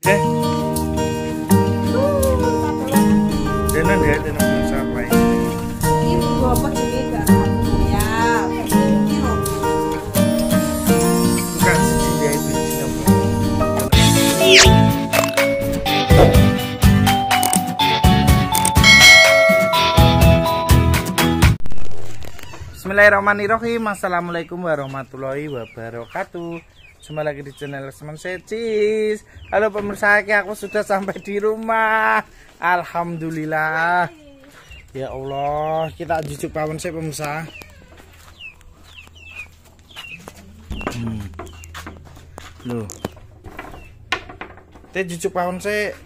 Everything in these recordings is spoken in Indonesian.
Tenan ya, tenan sampai. Ini gua apa jadi gak aku ya. Bukan sejak itu Bismillahirrahmanirrahim. Assalamualaikum warahmatullahi wabarakatuh. Jumpa lagi di channel Lesman Secis. Halo pemirsa, aku sudah sampai di rumah. Alhamdulillah. Ya Allah, kita jujuk pawon sih pemirsa. Loh. Kita jujuk pawon sih.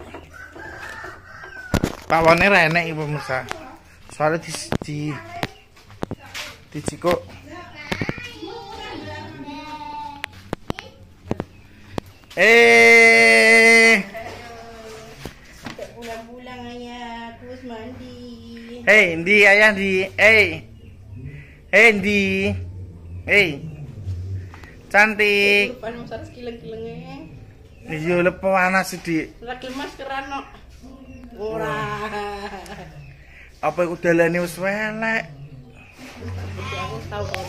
Pawonnya renek pemirsa. Soalnya di Ciko. Pulang-pulang ayah, terus mandi. Di ayah di. Di. Cantik. Lupa nomor satu kileng-kilengnya. Iya lepo panas sedih. Lagi mas kerano. Ora. Apa iku dalane wis welek. Aku tahu kan.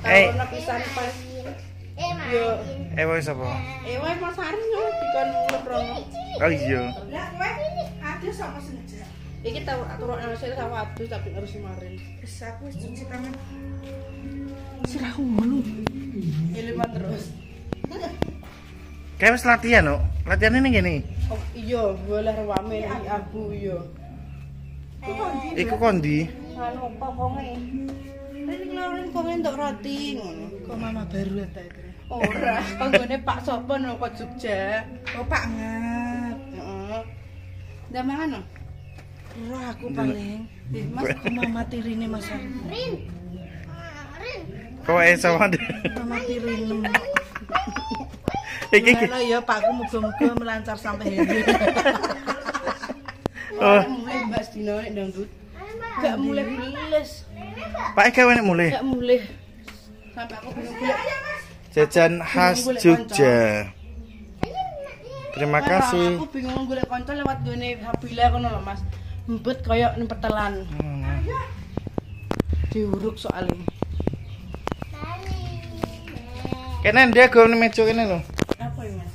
Tahu pisan pas. Yo. Wis apa? Wae Mas Arif yo dikon ngrono. Oh iya. Lah kowe ada sama senja. Iki tahu aturok nang sel sama adus tapi harus kemarin. Wis aku wis cuci tangan. Sirahku ngono. Eleman terus. Kayak wis latihan no. Latihan ini gini. Oh iya, boleh rame iki aku yo. Iku kondi. Anu apa konge? Ning ngelawin konge entuk roti ngono. Kok mama baru ta itu? Ora, kanggone Pak Sopo nang kok Jogja. Oh Pak Ngat. Heeh. Ndak mangan. Ora aku paling. Mas kok mama tirine Mas Rin. Kok sama deh. Mama tirine. Iki. Mana ya Pakku muga-muga melancar sampai hari. Oh. Mulai Mbak Dino nek dangdut. Gak mulai beles. Pak gawe nek mulai. Gak mulai. Sampai aku bingung golek. Jajan khas Jogja. Terima kasih. Aku bingung golek kanca lewat gone Habila kono lho Mas. Mbet koyo ning petelan. Diuruk soalnya. Kene dia gawe ning meja kene lho. Apa ya Mas?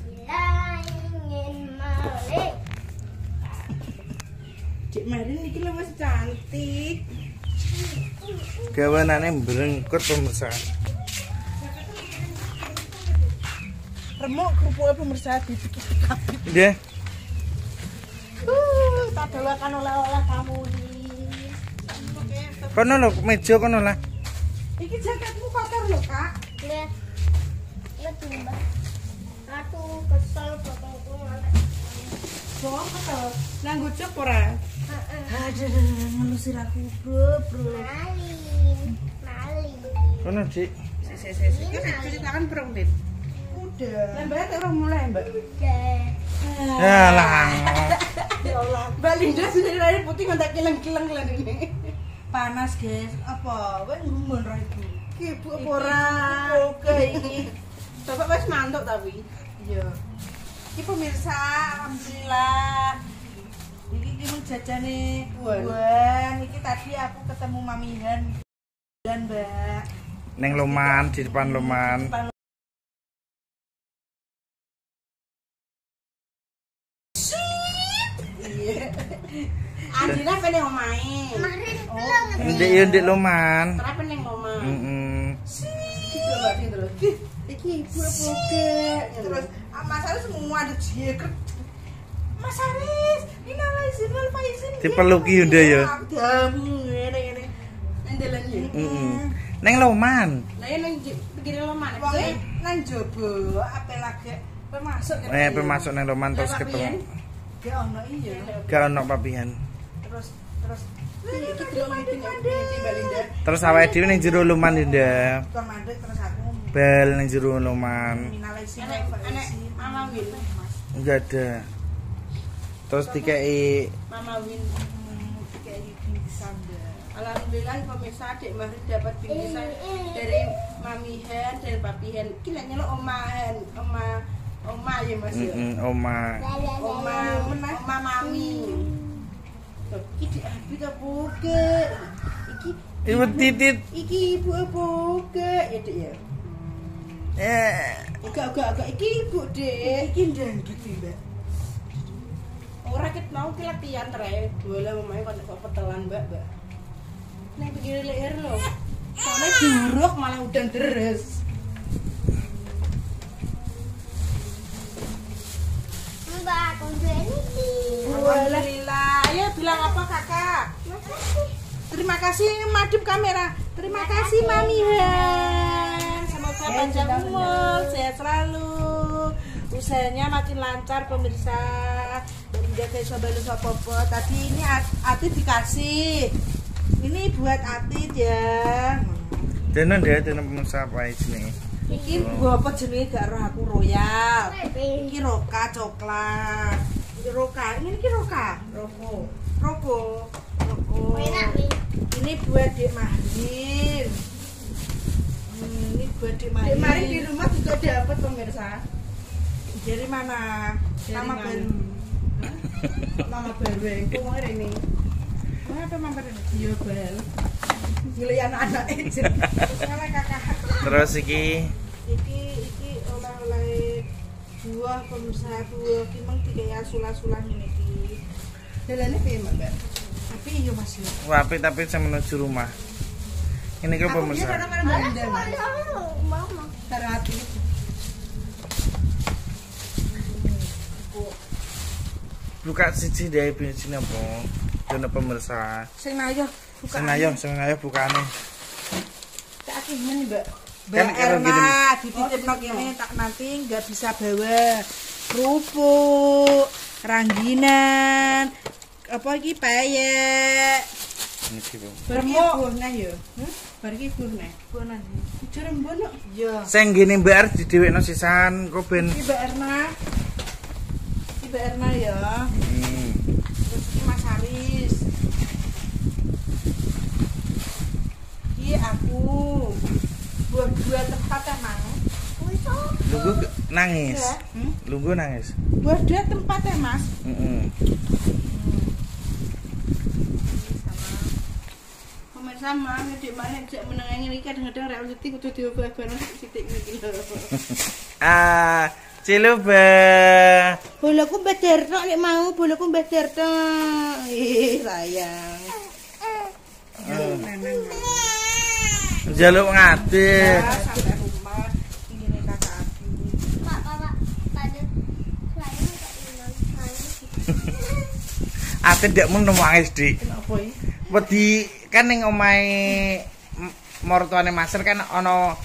Cik Marin iki lho wis cantik. Gawanane brengkut pemirsa. Remuk kerupuknya pemirsa dipikir kabeh. Nggih. Tak doakan olah-olah kamu nih. Kono lho meja kono lah. Iki jaketmu kotor lho, Kak. Lihat. Lihat Mbak. Aku kesel bapakku malah. Bong kesel. Nang gojok ora? Aduh, ngelusir aku, bro. Mali. Kono, Dik. Iki cuci tangan berong, Dit. Udah. Mbak tak orang mulai, Mbak. Ya lah. Ya Allah. Mbak Linda sudah air putih ngantak kileng-kileng lah ini. Panas, guys. Apa? Wes ngumun ra ibu. Ki Bu apa ora? Oke iki. Bapak wis mantuk tapi. Iya. Iki pemirsa, alhamdulillah. Iki mun jajane buan. Iki tadi aku ketemu Mamihan dan Mbak. Neng Loman di depan Loman. Andina pengen omahe. Ndek yo ndek Loman. Ora pengen omah. Gitu Mbak terus. Iki ibu apa terus Mas Aris semua ada jeker. Mas Aris, ini lagi sinul Faisin. Dipeluki Yunda ya. Damu ngene-ngene. Endelan ya. Neng Loman. Lah ya nang pikir Loman. Wong nang jobo apel lagi pemasuk. Pemasuk neng Loman terus ketemu. Gak ono iya. Gak ono papihan. Terus iki delok meeting Mbak Linda. Terus awake dhewe ning jero Loman Linda. Kon mandek terus aku Bel ning jero Loman. minalaisin Mama Win. Enggak ada. Terus dikei Mama Win kayak bingkisan. Alhamdulillah pemirsa Adik Mahri dapat bingkisan dari Mamihan dan Papihan. Iki lek nyelok omahan, Oma ya Mas ya. Oma. Oma mami. Loh, iki diambil ta buke. Ibu titit. Iki ibu buke ya Dek ya. Agak iki ibu Dek. Iki ndandut Mbak. Ora ket mau ki latihan tre. Bola omahe kok petelan Mbak. Nek begini leher lho. Soalnya buruk malah udan deres. Mbak, ini. Alhamdulillah. Ayo bilang apa kakak? Makasih. Terima kasih madep kamera. Terima kasih Mami Hen. Semoga panjang umur, sehat selalu. Usahanya makin lancar pemirsa. Dan enggak kayak sobalu sopopo. Tadi ini Atit dikasih. Ini buat Atit ya. Tenan deh, tenan pemirsa apa ini? Iki gua apa jenenge gak roh aku royal. Iki roka coklat. Iki roka, ini iki roka. Roko. Enak nih. Ini buat Dek Marin. Ini buat Dek Marin. Dek Marin di rumah juga dapat pemirsa. Dari mana? Nama baru. Nama baru. Ngomongin ini. Apa mampir ini? Iya bel. Milih anak-anak aja. Sama kakak. Terus iki oleh buah pemirsa buah ki meng dikaya sulah-sulah ngene iki. Dalane piye, Mbak? Tapi iya Mas ya. apik tapi saya menuju rumah. Ini kan pemirsa. Mama. Terhati. Buka siji dari bensin apa? Dene pemirsa. Sing ayo buka. Sing ayo bukane. Tak kirim Mbak. Kan Mbak karo Erna dititipno kene tak nanti nggak bisa bawa kerupuk, rangginan, apa iki peyek. Niki, Bu. Remuk nah ya. Bar iki buh nah. Buh nang. Jerembon kok. Iya. Sing ngene Mbak Er didhewekno sisan kok ben. Iki Mbak Erna. Iki Mbak Erna ya. Terus iki Mas Haris. Iki aku. Buah tempat emang. Lungguh nangis. Lungguh nangis. Buah dia tempat ya Mas. Sama ngedek mana jak menengangi ini kadang-kadang rek sithik kudu diobah bareng sithik iki lho. Ciluba. Bolaku Mbah Darto nek mau bolaku Mbah Darto. Sayang. Jaluk ngadeg. Sampai rumah ini kakak aku. Pak, pada selain Ate ndak mun nangis, Dik. Kenapa iki? Wedi kan ning omahe mertuane Maser kan ana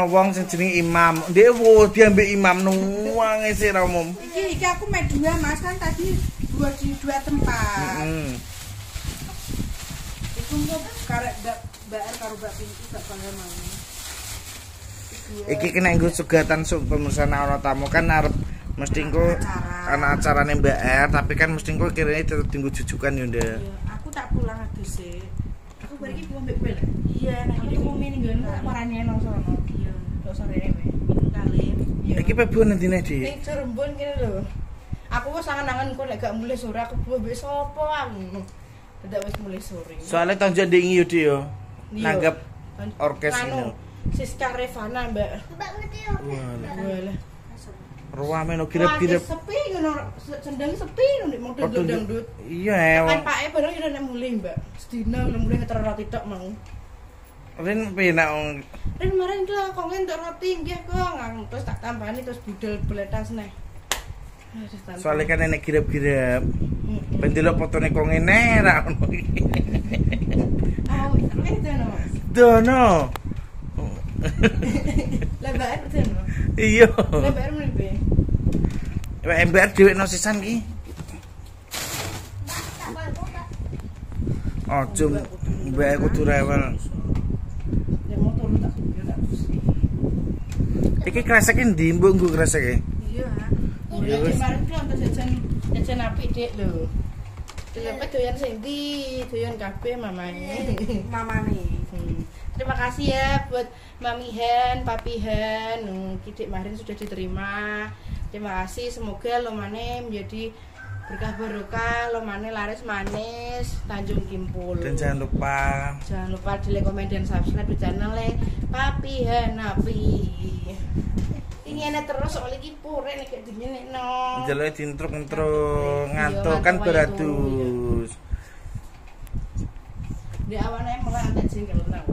wong sing jenenge Imam. Ndek wedi ambek Imam nangis ra umum. Iki aku media Mas kan tadi dua tempat. Iku mau karek Mbak Er karo Mbak Pintu gak bangga mau. Iki kena nggo sugatan pemirsa ana tamu kan arep mesti engko ana acarane Mbak Er tapi kan mesti engko kirene tetep dienggo jujukan yo Ndak. Iya, aku tak pulang adus sih. Aku bar iki pulang mbek kowe lho. Iya, nek iki mau mini nggon marane nang sono. Iya, kok sore wae. Kali. Iki pebu nendine, Dik? Ning Cirebon kene lho. Aku wis sangen-angen kok nek gak mulai sore aku buah mbek sapa aku. Dadak wis mulai sore. Soale tonjok ndek yo, Dik yo. Nanggep orkes ini. Siska Revana, Mbak. Mbak ngerti ya? Walah. Ruame no girep-girep. Sepi ngono, sendang sepi nek mau dangdut. Iya, kan pake bareng yo nek mulih, Mbak. Sedina mulih ngeter roti tok mau. Ren penak wong. Ren kemarin tuh kok entuk roti nggih, Kong. Terus tak tambani terus budel bletas neh. Soale kan nek girep-girep. Ben delok fotone kok ngene ra ono. Oh, ini dono. Dono. Lebar dono. Iya. Lebar mripe? MBR dhewekno sisan ki. Tak bangku tak. Ojo mbak kudu rewel. Ya motor tak tak. Iki kreseke ndi mbok nggo kreseke? Iya. Ya wis kemarin ki untuk jajan apik Dik lho. Dilempet doyan sing ndi? Doyan kabeh mamane. Mamane. Terima kasih ya buat Mami Hen, Papi Hen. Kidik Marin sudah diterima. Terima kasih, semoga lomane menjadi berkah barokah, lomane laris manis, Tanjung Kimpul. Dan jangan lupa di like, komen dan subscribe di channel Papi Hen Napi. Ini enak terus soal iki pure nek dinyenekno. Njaluk diintruk-intruk ngantuk kan beratus. Di awalnya malah ada jengkel nang.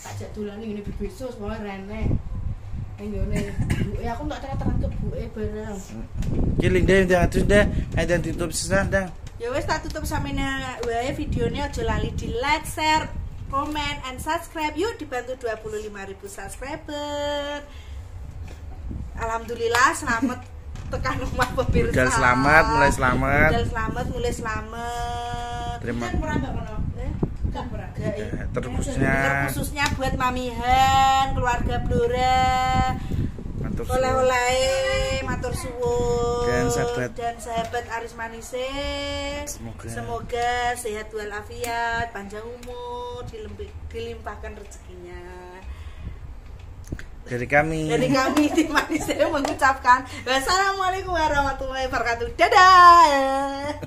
Tak jak dolan ngene bebesos wae rene. Ngene. Ya aku tak terang ke buke bareng. Kiling deh jangan terus deh. Ayo tutup sisa dang. Ya wis tak tutup sampeyan wae videonya aja lali di like, share, comment and subscribe. Yuk dibantu 25.000 subscriber. Alhamdulillah selamat tekan rumah pemirsa. Budal selamat, mulai selamat. Budal selamat, mulai selamat. Terima terkhususnya buat Mami Hen, keluarga Blora. Oleh-oleh matur suwun dan sahabat Aris Manise. Semoga sehat walafiat, panjang umur, dilimpahkan rezekinya. Dari kami tim Manise mengucapkan wassalamualaikum warahmatullahi wabarakatuh. Dadah.